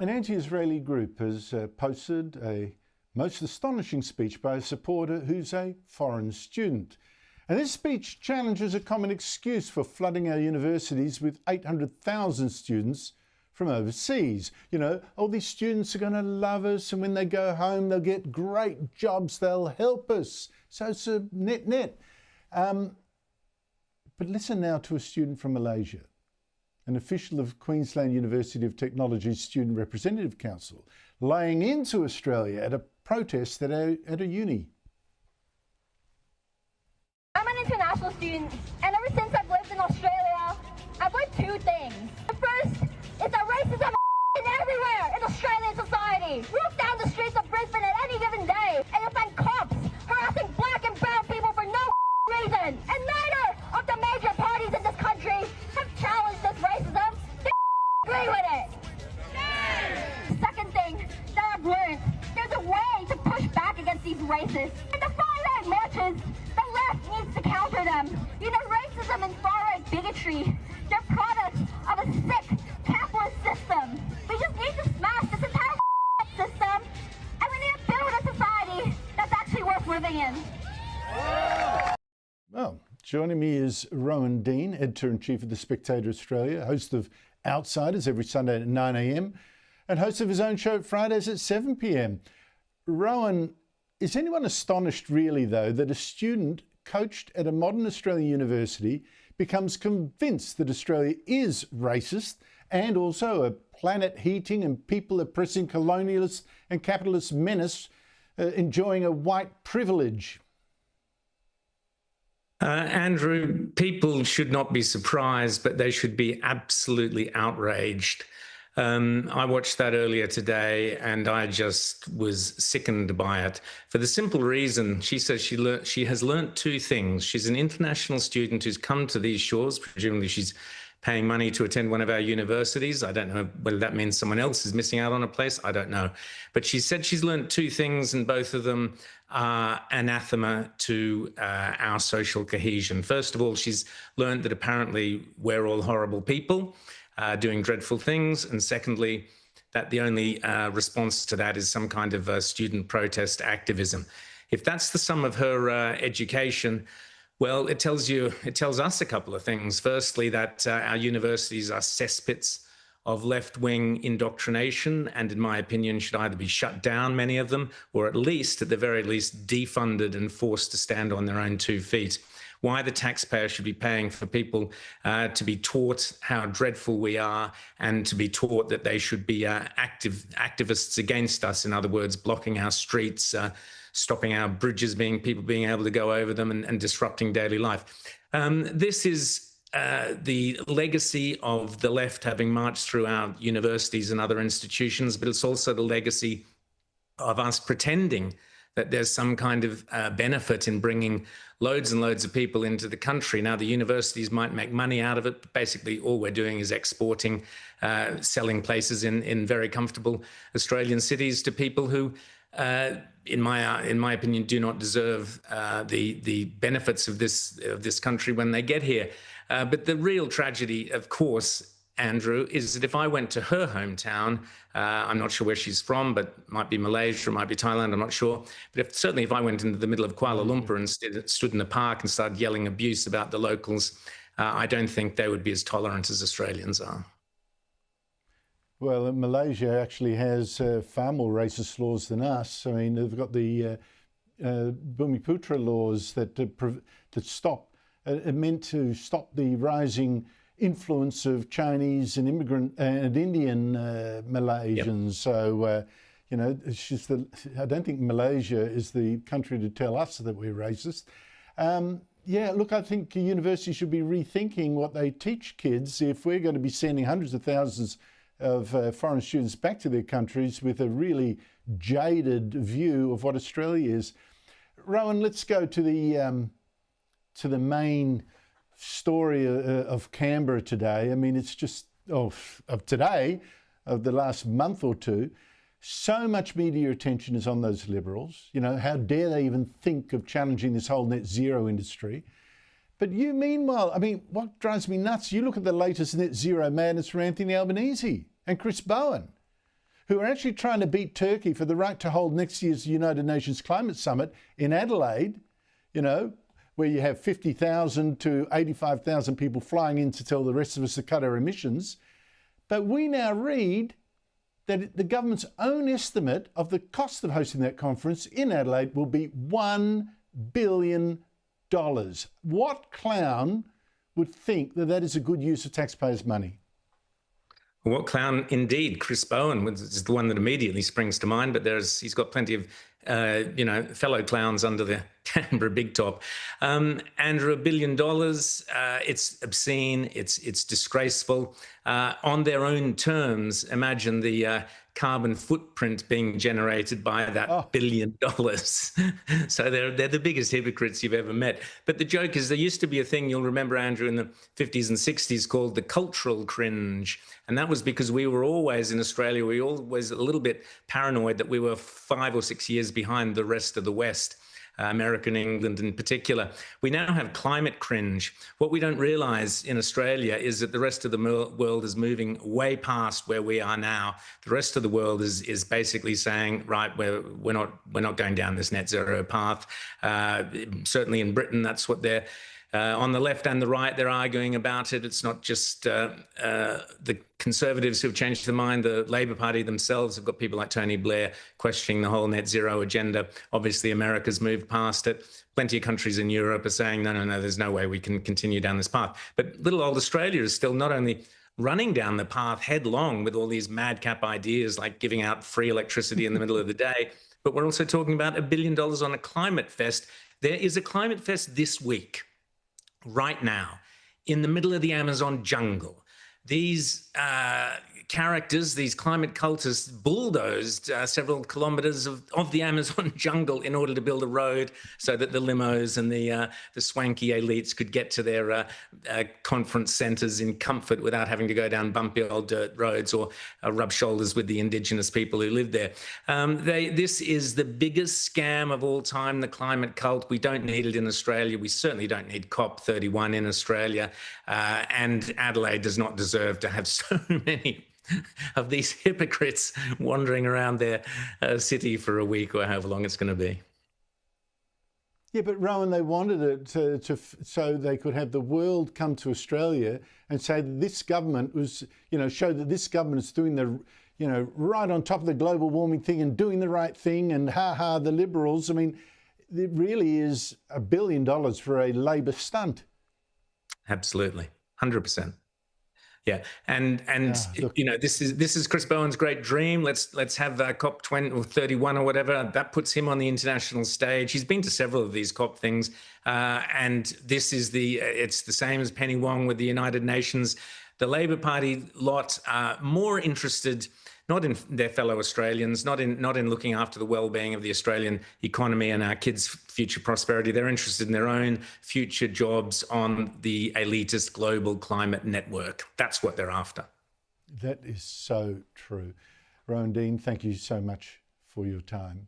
An anti-Israeli group has posted a most astonishing speech by a supporter who's a foreign student. And this speech challenges a common excuse for flooding our universities with 800,000 students from overseas. You know, all these students are going to love us, and when they go home, they'll get great jobs, they'll help us. So it's a net. But listen now to a student from Malaysia, an official of Queensland University of Technology's Student Representative Council, laying into Australia at a protest at a uni. I'm an international student, and ever since I've lived in Australia, I've learned two things. The first is that racism is everywhere in Australian society. Walk down the streets of Brisbane at any given day, and you'll find cops harassing black and brown people for no reason. And neither of the major parties in this country have challenged this racism. They agree with it. The second thing that I've learned, there's a way to push back against these racists. In the far-right marches, the left needs to counter them. You know, racism and far-right bigotry, they're products of a sick capitalist system. We just need to smash this entire system, and we need to build a society that's actually worth living in. Well, joining me is Rowan Dean, Editor-in-Chief of The Spectator Australia, host of Outsiders every Sunday at 9 a.m, and host of his own show Fridays at 7 p.m. Rowan, is anyone astonished really, though, that a student coached at a modern Australian university becomes convinced that Australia is racist and also a planet-heating and people-oppressing colonialist and capitalist menace enjoying a white privilege? Andrew, people should not be surprised, but they should be absolutely outraged. I watched that earlier today, and I just was sickened by it for the simple reason she says she has learnt two things. She's an international student who's come to these shores. Presumably she's paying money to attend one of our universities. I don't know whether that means someone else is missing out on a place. I don't know. But she said she's learnt two things, and both of them are anathema to our social cohesion. First of all, she's learned that apparently we're all horrible people, doing dreadful things. And secondly, that the only response to that is some kind of student protest activism. If that's the sum of her education, well, it tells us a couple of things. Firstly, that our universities are cesspits of left-wing indoctrination, and in my opinion, should either be shut down, many of them, or at the very least, defunded and forced to stand on their own 2 feet. Why the taxpayer should be paying for people to be taught how dreadful we are, and to be taught that they should be activists against us, in other words, blocking our streets, stopping our bridges, people being able to go over them, and disrupting daily life. This is the legacy of the left having marched through our universities and other institutions, but it's also the legacy of us pretending that there's some kind of benefit in bringing loads and loads of people into the country. Now, the universities might make money out of it, but basically all we're doing is exporting, selling places in very comfortable Australian cities to people who, in my opinion, do not deserve the benefits of this country when they get here. But the real tragedy, of course, Andrew, is that if I went to her hometown, I'm not sure where she's from, but might be Malaysia, or might be Thailand, I'm not sure. But certainly if I went into the middle of Kuala Lumpur and stood in the park and started yelling abuse about the locals, I don't think they would be as tolerant as Australians are. Well, Malaysia actually has far more racist laws than us. I mean, they've got the Bumiputra laws that are meant to stop the rising influence of Chinese and immigrant and Indian Malaysians. Yep. So, you know, it's just I don't think Malaysia is the country to tell us that we're racist. Yeah, look, I think universities should be rethinking what they teach kids if we're going to be sending hundreds of thousands of foreign students back to their countries with a really jaded view of what Australia is. Rowan, let's go to the main story of Canberra today. I mean, it's just of today, of the last month or two. So much media attention is on those Liberals. You know, how dare they even think of challenging this whole net zero industry? But you, meanwhile, I mean, what drives me nuts, you look at the latest net zero madness from Anthony Albanese and Chris Bowen. who are actually trying to beat Turkey for the right to hold next year's United Nations Climate Summit in Adelaide, you know, where you have 50,000 to 85,000 people flying in to tell the rest of us to cut our emissions. But we now read that the government's own estimate of the cost of hosting that conference in Adelaide will be $1 billion. What clown would think that that is a good use of taxpayers' money? What clown indeed? Chris Bowen is the one that immediately springs to mind, but he's got plenty of fellow clowns under the Canberra big top. And $1 billion, it's obscene, it's disgraceful. On their own terms, imagine the carbon footprint being generated by that $1 billion. So they're the biggest hypocrites you've ever met. But the joke is, there used to be a thing, you'll remember, Andrew, in the 50s and 60s called the cultural cringe. And that was because we were always, in Australia, we were always a little bit paranoid that we were 5 or 6 years behind the rest of the West. America and England in particular. We now have climate cringe. What we don't realize in Australia is that the rest of the world is moving way past where we are now. The rest of the world is basically saying, right, we're not going down this net zero path. Certainly in Britain, that's what they're on the left and the right, they're arguing about it. It's not just the Conservatives who've changed their mind. The Labor Party themselves have got people like Tony Blair questioning the whole net zero agenda. Obviously, America's moved past it. Plenty of countries in Europe are saying, no, there's no way we can continue down this path. But little old Australia is still not only running down the path headlong with all these madcap ideas like giving out free electricity in the middle of the day, but we're also talking about $1 billion on a climate fest. There is a climate fest this week, right now, in the middle of the Amazon jungle. These characters, these climate cultists, bulldozed several kilometers of the Amazon jungle in order to build a road so that the limos and the swanky elites could get to their conference centres in comfort without having to go down bumpy old dirt roads or rub shoulders with the indigenous people who live there. This is the biggest scam of all time, the climate cult. We don't need it in Australia. We certainly don't need COP31 in Australia. And Adelaide does not deserve to have so many of these hypocrites wandering around their city for a week or however long it's going to be. Yeah, but Rowan, they wanted it so they could have the world come to Australia and say that this government was, show that this government is doing the, right on top of the global warming thing and doing the right thing, and the Liberals. I mean, it really is $1 billion for a Labor stunt. Absolutely, 100%. Yeah, and this is Chris Bowen's great dream. Let's have COP 20 or 31 or whatever. That puts him on the international stage. He's been to several of these COP things, and this is it's the same as Penny Wong with the United Nations. The Labor Party lot are more interested not in their fellow Australians, not in looking after the well-being of the Australian economy and our kids' future prosperity. They're interested in their own future jobs on the elitist global climate network. That's what they're after. That is so true. Rowan Dean, thank you so much for your time.